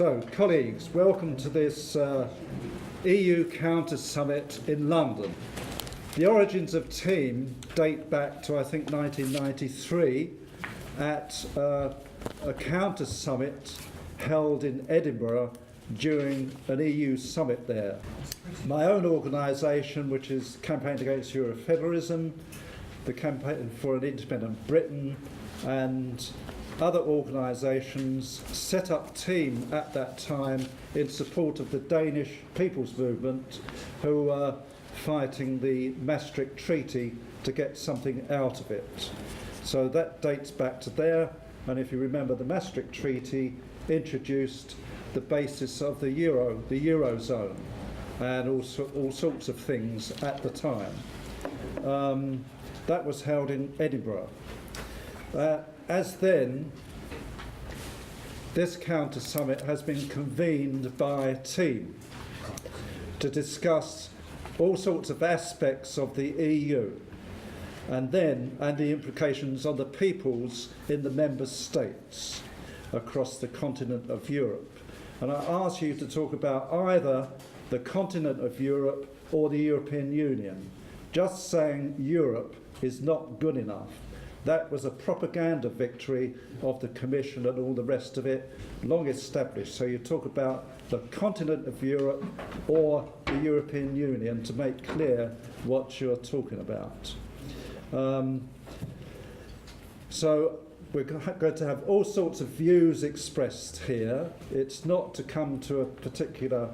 So, colleagues, welcome to this EU Counter Summit in London. The origins of TEAM date back to, I think, 1993 at a counter summit held in Edinburgh during an EU summit there. My own organisation, which is Campaign Against Eurofederalism, the Campaign for an Independent Britain, and other organisations set up TEAM at that time in support of the Danish People's Movement, who were fighting the Maastricht Treaty to get something out of it. So that dates back to there, and if you remember, the Maastricht Treaty introduced the basis of the Eurozone, and all sorts of things at the time. That was held in Edinburgh. As then, this counter summit has been convened by TEAM to discuss all sorts of aspects of the EU and the implications on the peoples in the member states across the continent of Europe. And I ask you to talk about either the continent of Europe or the European Union. Just saying Europe is not good enough. That was a propaganda victory of the Commission and all the rest of it, long established. So you talk about the continent of Europe or the European Union to make clear what you're talking about. So we're going to have all sorts of views expressed here. It's not to come to a particular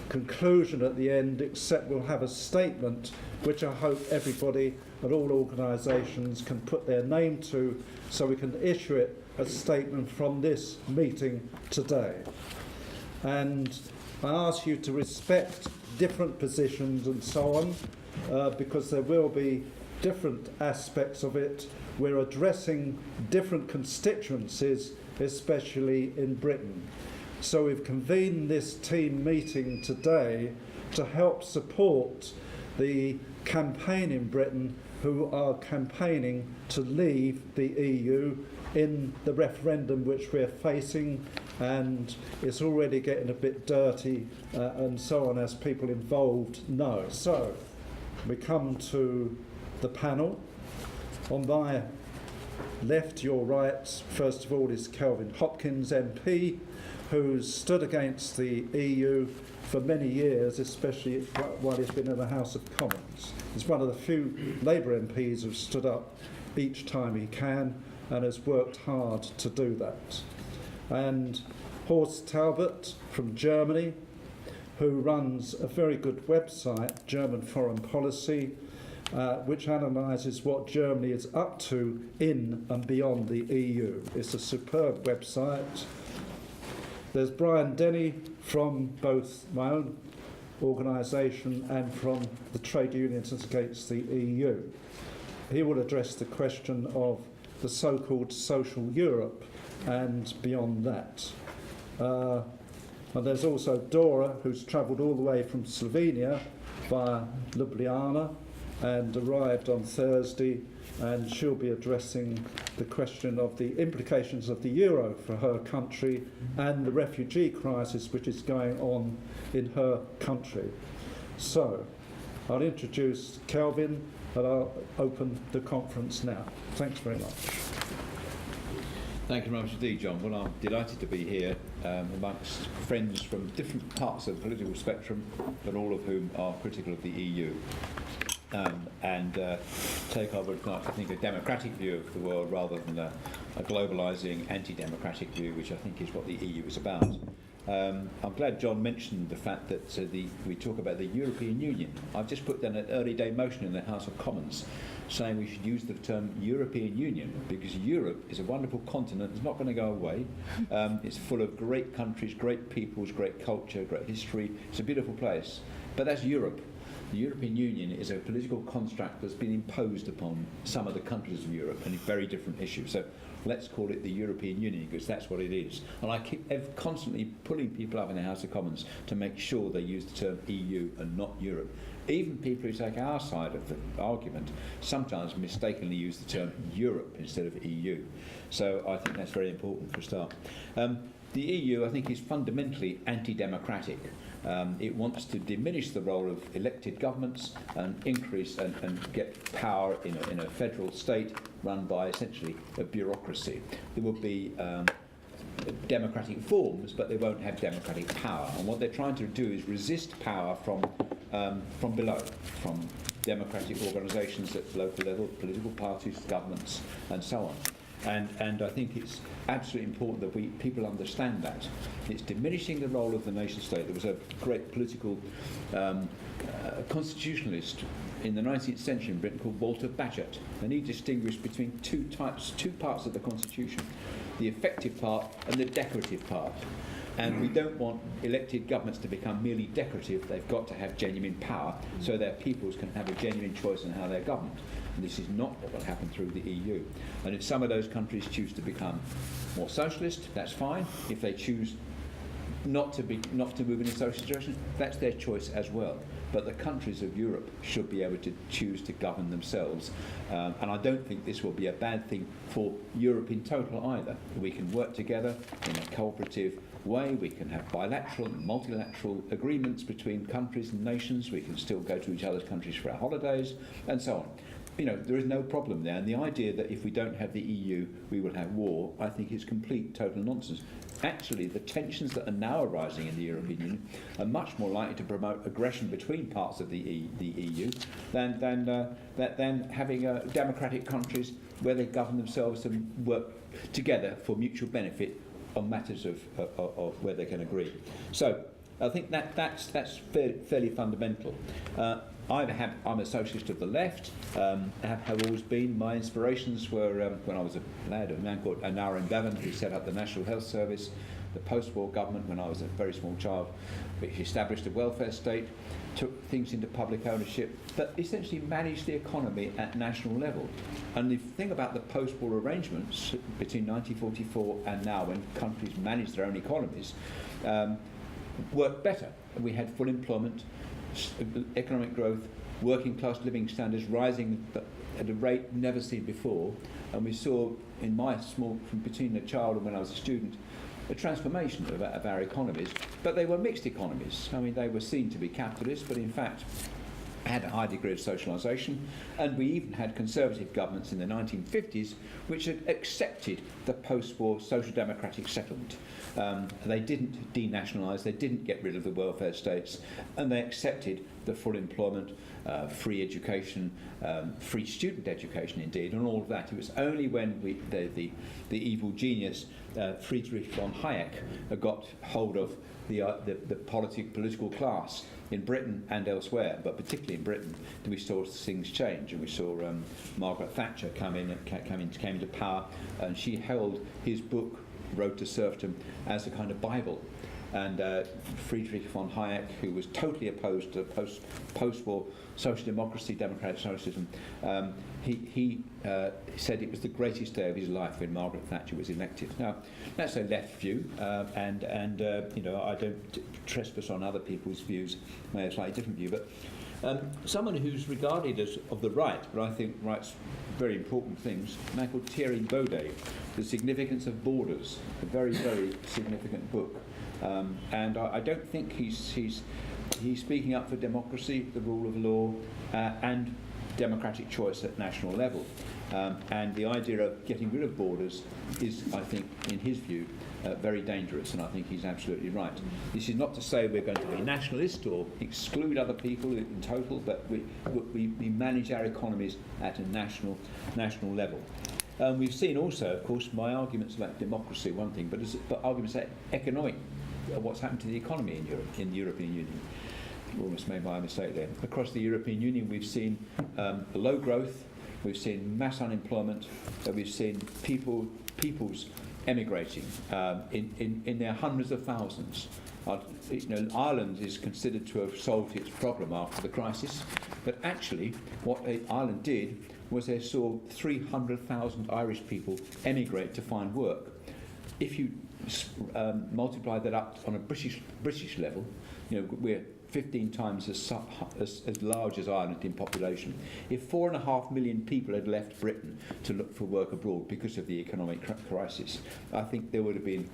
conclusion at the end, except we'll have a statement which I hope everybody and all organisations can put their name to, so we can issue it as a statement from this meeting today. And I ask you to respect different positions and so on, because there will be different aspects of it. We're addressing different constituencies, especially in Britain. So we've convened this TEAM meeting today to help support the campaign in Britain who are campaigning to leave the EU in the referendum which we're facing, and it's already getting a bit dirty and so on, as people involved know. So we come to the panel. On my left, your right, first of all, is Kelvin Hopkins MP, who's stood against the EU for many years, especially while he's been in the House of Commons. He's one of the few Labour MPs who've stood up each time he can and has worked hard to do that. And Horst Taubert from Germany, who runs a very good website, German Foreign Policy, which analyses what Germany is up to in and beyond the EU. It's a superb website. There's Brian Denny from both my own organisation and from the trade unions against the EU. He will address the question of the so-called social Europe and beyond that. And there's also Dora, who's travelled all the way from Slovenia via Ljubljana and arrived on Thursday, and she'll be addressing the question of the implications of the euro for her country and the refugee crisis which is going on in her country. So I'll introduce Kelvin and I'll open the conference now. Thanks very much. Thank you very much indeed, John. Well, I'm delighted to be here amongst friends from different parts of the political spectrum, but all of whom are critical of the EU. And take over, I think, a democratic view of the world rather than a globalising, anti-democratic view, which I think is what the EU is about. I'm glad John mentioned the fact that we talk about the European Union. I've just put down an early day motion in the House of Commons saying we should use the term European Union, because Europe is a wonderful continent. It's not going to go away. It's full of great countries, great peoples, great culture, great history. It's a beautiful place. But that's Europe. The European Union is a political construct that's been imposed upon some of the countries of Europe, and very different issues. So let's call it the European Union, because that's what it is. And I keep constantly pulling people up in the House of Commons to make sure they use the term EU and not Europe. Even people who take our side of the argument sometimes mistakenly use the term Europe instead of EU. So I think that's very important for a start. The EU, I think, is fundamentally anti-democratic. It wants to diminish the role of elected governments and increase and get power in a federal state run by essentially a bureaucracy. There will be democratic forms, but they won't have democratic power. And what they're trying to do is resist power from below, from democratic organisations at local level, political parties, governments, and so on. And I think it's absolutely important that people understand that. It's diminishing the role of the nation state. There was a great political constitutionalist in the 19th century in Britain called Walter Bagehot, and he distinguished between two parts of the constitution, the effective part and the decorative part. And we don't want elected governments to become merely decorative. They've got to have genuine power so their peoples can have a genuine choice in how they're governed. And this is not what will happen through the EU. And if some of those countries choose to become more socialist, that's fine. If they choose not to move in a socialist direction, that's their choice as well. But the countries of Europe should be able to choose to govern themselves. And I don't think this will be a bad thing for Europe in total either. We can work together in a cooperative way. We can have bilateral and multilateral agreements between countries and nations. We can still go to each other's countries for our holidays and so on. You know, there is no problem there. And the idea that if we don't have the EU, we will have war, I think is complete, total nonsense. Actually, the tensions that are now arising in the European Union are much more likely to promote aggression between parts of the EU than having democratic countries where they govern themselves and work together for mutual benefit on matters of where they can agree. So I think that's fairly fundamental. I'm a socialist of the left, have always been. My inspirations were when I was a lad, a man called Aneurin Bevan, who set up the National Health Service, the post-war government when I was a very small child, which established a welfare state, took things into public ownership, but essentially managed the economy at national level. And if you think about the post-war arrangements between 1944 and now, when countries managed their own economies, worked better. We had full employment, economic growth, working class living standards rising at a rate never seen before, and we saw in my from between a child and when I was a student, a transformation of our economies, but they were mixed economies. I mean, they were seen to be capitalist, but in fact had a high degree of socialisation, and we even had conservative governments in the 1950s which had accepted the post-war social democratic settlement. They didn't denationalise, they didn't get rid of the welfare states, and they accepted the full employment, free education, free student education indeed, and all of that. It was only when the evil genius Friedrich von Hayek got hold of the political class in Britain and elsewhere, but particularly in Britain, we saw things change, and we saw Margaret Thatcher came into power, and she held his book, Road to Serfdom, as a kind of Bible. And Friedrich von Hayek, who was totally opposed to post-war social democracy, democratic socialism, he said it was the greatest day of his life when Margaret Thatcher was elected. Now, that's a left view, and you know, I don't trespass on other people's views. I have a slightly different view, but someone who's regarded as of the right, but I think writes very important things, a man called Thierry Baudet, The Significance of Borders, a very, very significant book. And I don't think he's speaking up for democracy, the rule of law, and democratic choice at national level. And the idea of getting rid of borders is, I think, in his view, very dangerous, and I think he's absolutely right. This is not to say we're going to be nationalist or exclude other people in total, but we manage our economies at a national level. We've seen also, of course, my arguments about democracy, one thing, but arguments about economic, what's happened to the economy in Europe, in the European Union. Almost made my mistake there. Across the European Union, we've seen low growth, we've seen mass unemployment, we've seen people's emigrating in their hundreds of thousands. Ireland is considered to have solved its problem after the crisis, but actually what Ireland did was they saw 300,000 Irish people emigrate to find work. If you multiply that up on a British level, we're 15 times as large as Ireland in population. If 4.5 million people had left Britain to look for work abroad because of the economic crisis, I think there would have been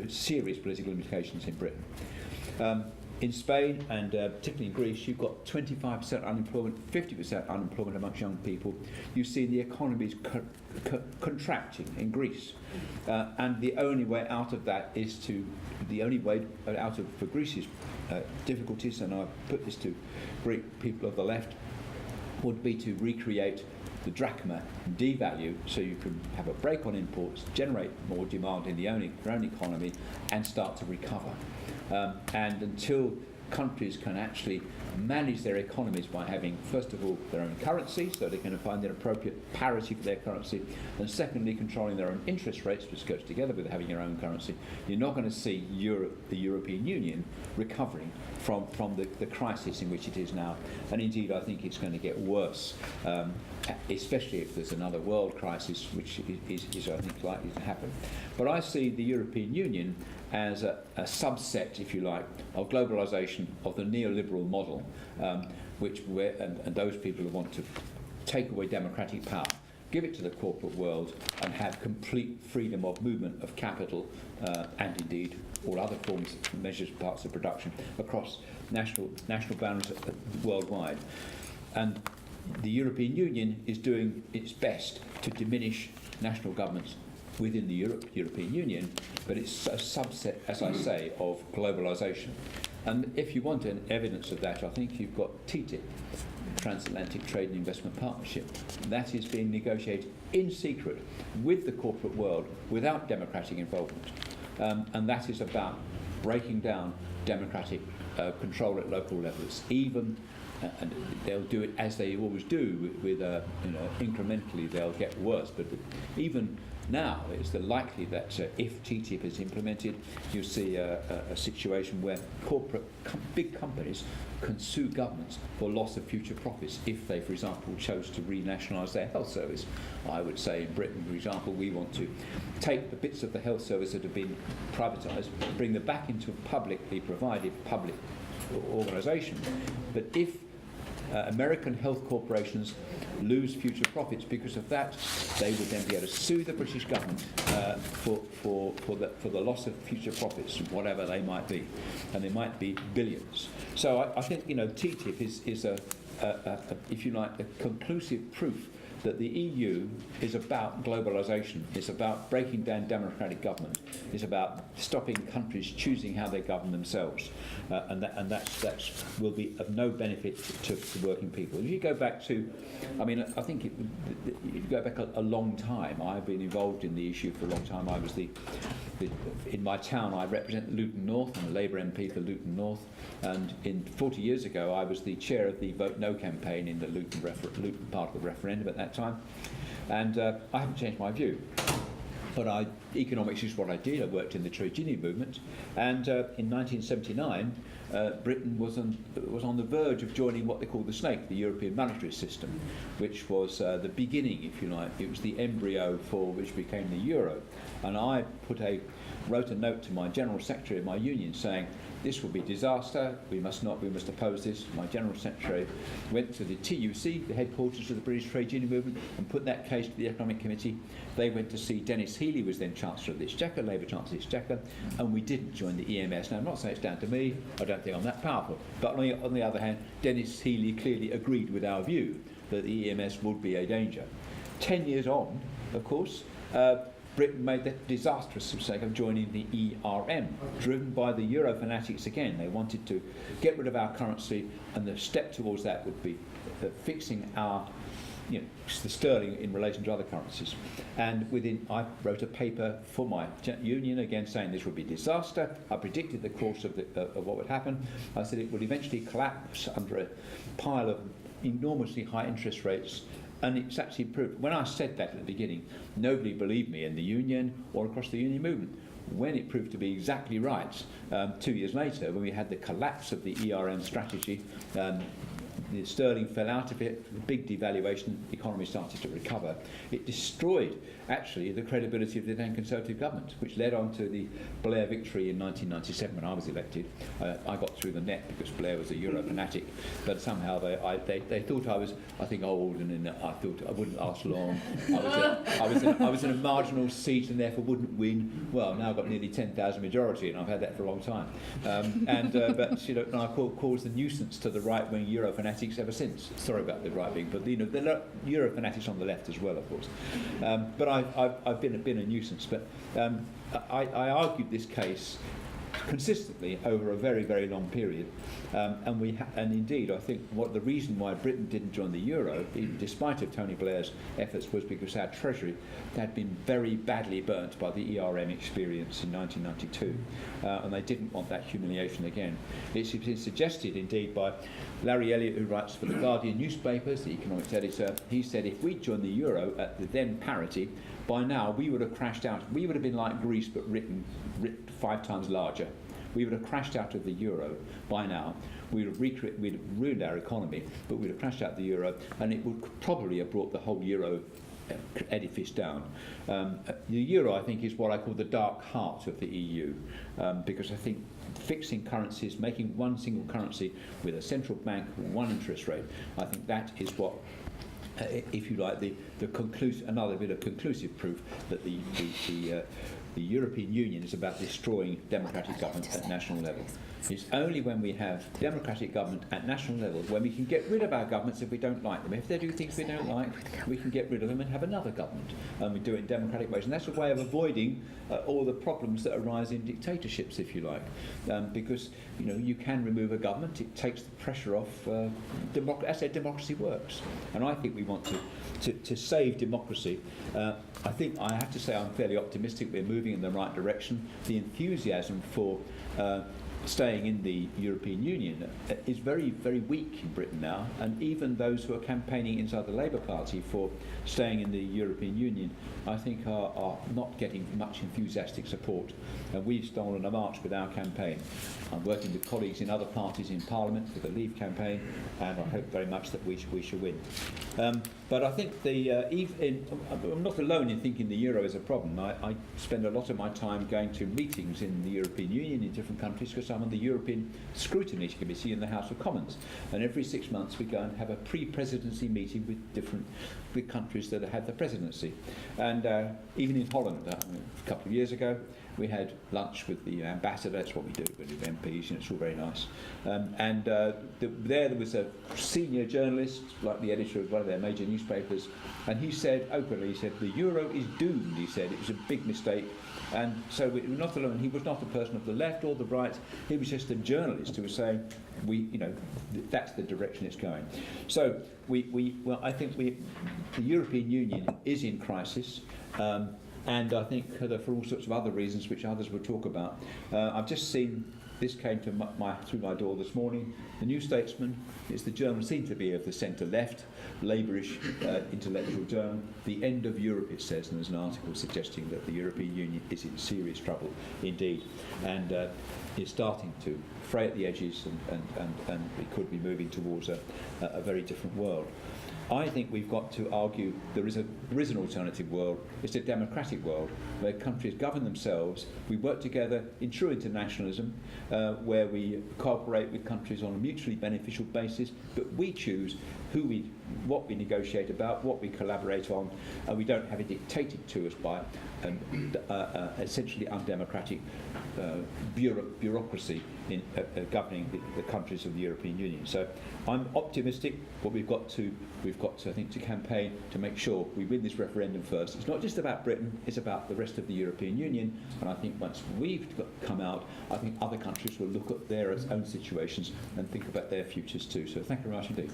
serious political implications in Britain. In Spain and particularly in Greece, you've got 25% unemployment, 50% unemployment amongst young people. You see the economies contracting in Greece, and the only way out of that for Greece's difficulties, and I put this to Greek people of the left, would be to recreate the drachma, devalue, so you can have a break on imports, generate more demand in their own economy, and start to recover. And until countries can actually manage their economies by having, first of all, their own currency, so they can find their appropriate parity for their currency, and secondly, controlling their own interest rates, which goes together with having your own currency, you're not going to see the European Union recovering from the crisis in which it is now. And indeed, I think it's going to get worse, especially if there's another world crisis, which is I think, likely to happen. But I see the European Union as a subset, if you like, of globalisation, of the neoliberal model, and those people who want to take away democratic power, give it to the corporate world, and have complete freedom of movement of capital, and indeed all other forms, measures, parts of production across national boundaries worldwide. And the European Union is doing its best to diminish national governments within the European Union, but it's a subset, as I say, of globalisation. And if you want an evidence of that, I think you've got TTIP, Transatlantic Trade and Investment Partnership. That is being negotiated in secret with the corporate world without democratic involvement. And that is about breaking down democratic control at local levels, and they'll do it as they always do, with incrementally they'll get worse. But even now, it's likely that if TTIP is implemented, you'll see a situation where big companies can sue governments for loss of future profits if they, for example, chose to renationalise their health service. I would say in Britain, for example, we want to take the bits of the health service that have been privatised, bring them back into a publicly provided public organisation. But if American health corporations lose future profits because of that, they would then be able to sue the British government for the loss of future profits, whatever they might be, and they might be billions. So I think TTIP is if you like, a conclusive proof that the EU is about globalisation, it's about breaking down democratic government, it's about stopping countries choosing how they govern themselves, and that will be of no benefit to working people. If you go back to, I think you go back a long time. I've been involved in the issue for a long time. I was in my town, I represent Luton North. I'm a Labour MP for Luton North, and 40 years ago I was the chair of the Vote No campaign in the Luton part of the referendum at that time, and I haven't changed my view. But economics is what I did. I worked in the trade union movement, and in 1979, Britain was on the verge of joining what they call the snake, the European monetary system, which was the beginning, if you like. It was the embryo for which became the euro. And I wrote a note to my general secretary of my union saying, this will be disaster, we must oppose this. My general secretary went to the TUC, the headquarters of the British Trade Union Movement, and put that case to the Economic Committee. They went to see Dennis Healey, was then Chancellor of the Exchequer, Labour Chancellor of the Exchequer, and we didn't join the EMS. Now, I'm not saying it's down to me, I don't think I'm that powerful, but on the other hand, Dennis Healey clearly agreed with our view that the EMS would be a danger. 10 years on, of course, Britain made the disastrous mistake of joining the ERM, driven by the Euro fanatics again. They wanted to get rid of our currency, and the step towards that would be fixing the sterling in relation to other currencies. And I wrote a paper for my union again saying this would be disaster. I predicted the course of what would happen. I said it would eventually collapse under a pile of enormously high interest rates And it's actually proved. When I said that at the beginning, nobody believed me in the union or across the union movement. When it proved to be exactly right, 2 years later, when we had the collapse of the ERM strategy, the sterling fell out of it, the big devaluation, the economy started to recover. It destroyed, actually, the credibility of the then Conservative government, which led on to the Blair victory in 1997 when I was elected. I got through the net because Blair was a Euro fanatic, but somehow they thought I was, I think, old, and I thought I wouldn't last long. I was in a marginal seat and therefore wouldn't win. Well, now I've got nearly 10,000 majority, and I've had that for a long time. But you know, and I caused a nuisance to the right-wing Euro fanatics ever since. Sorry about the right wing, but you know, there are Euro fanatics on the left as well, of course. But I've been a nuisance. But I argued this case consistently over a very, very long period, and indeed I think what the reason why Britain didn't join the euro, even despite of Tony Blair's efforts, was because our treasury had been very badly burnt by the ERM experience in 1992, and they didn't want that humiliation again. It's been suggested indeed by Larry Elliott, who writes for the Guardian newspapers, the economics editor. He said if we'd joined the euro at the then parity, by now we would have crashed out. We would have been like Greece, but written 5 times larger. We would have crashed out of the euro by now. We'd have ruined our economy, but we'd have crashed out of the euro, and it would probably have brought the whole euro edifice down. The euro, I think, is what I call the dark heart of the EU, because I think fixing currencies, making one single currency with a central bank, one interest rate, I think that is what, if you like, another bit of conclusive proof that the European Union is about destroying democratic government at national level. It's only when we have democratic government at national level, when we can get rid of our governments if we don't like them. If they do things we don't like, we can get rid of them and have another government. And we do it in democratic ways. And that's a way of avoiding all the problems that arise in dictatorships, if you like. Because, you know, you can remove a government, it takes the pressure off. That's how democracy works. And I think we want to save democracy. I think I have to say I'm fairly optimistic we're moving in the right direction. The enthusiasm for staying in the European Union is very, very weak in Britain now, and even those who are campaigning inside the Labour Party for staying in the European Union, I think are not getting much enthusiastic support. And we've stolen a march with our campaign. I'm working with colleagues in other parties in Parliament with the Leave campaign, and I hope very much that we shall win. But I think I'm not alone in thinking the euro is a problem. I spend a lot of my time going to meetings in the European Union in different countries because I'm on the European Scrutiny Committee in the House of Commons. And every 6 months we go and have a pre-presidency meeting with countries that have the presidency. And even in Holland, a couple of years ago, we had lunch with the ambassador. That's what we do with MPs, it's all very nice. There was a senior journalist, like the editor of one of their major newspapers, and he said openly, the euro is doomed, he said. It was a big mistake. And so we were not alone. He was not a person of the left or the right. He was just a journalist who was saying, that's the direction it's going. So I think the European Union is in crisis. And I think for all sorts of other reasons, which others will talk about. I've just seen, this came to through my door this morning, the New Statesman. It's the journal, seems to be of the centre-left, Labourish intellectual journal. The end of Europe, it says, and there's an article suggesting that the European Union is in serious trouble indeed. And is starting to fray at the edges, and it could be moving towards a very different world. I think we've got to argue there is an alternative world. It's a democratic world where countries govern themselves. We work together in true internationalism, where we cooperate with countries on a mutually beneficial basis, but we choose what we negotiate about, what we collaborate on, and we don't have it dictated to us by an essentially undemocratic bureaucracy in governing the countries of the European Union. So I'm optimistic, but we've got to I think to campaign to make sure we win this referendum first. It's not just about Britain, it's about the rest of the European Union, and I think once we've come out, I think other countries will look at their own situations and think about their futures too. So thank you very much indeed.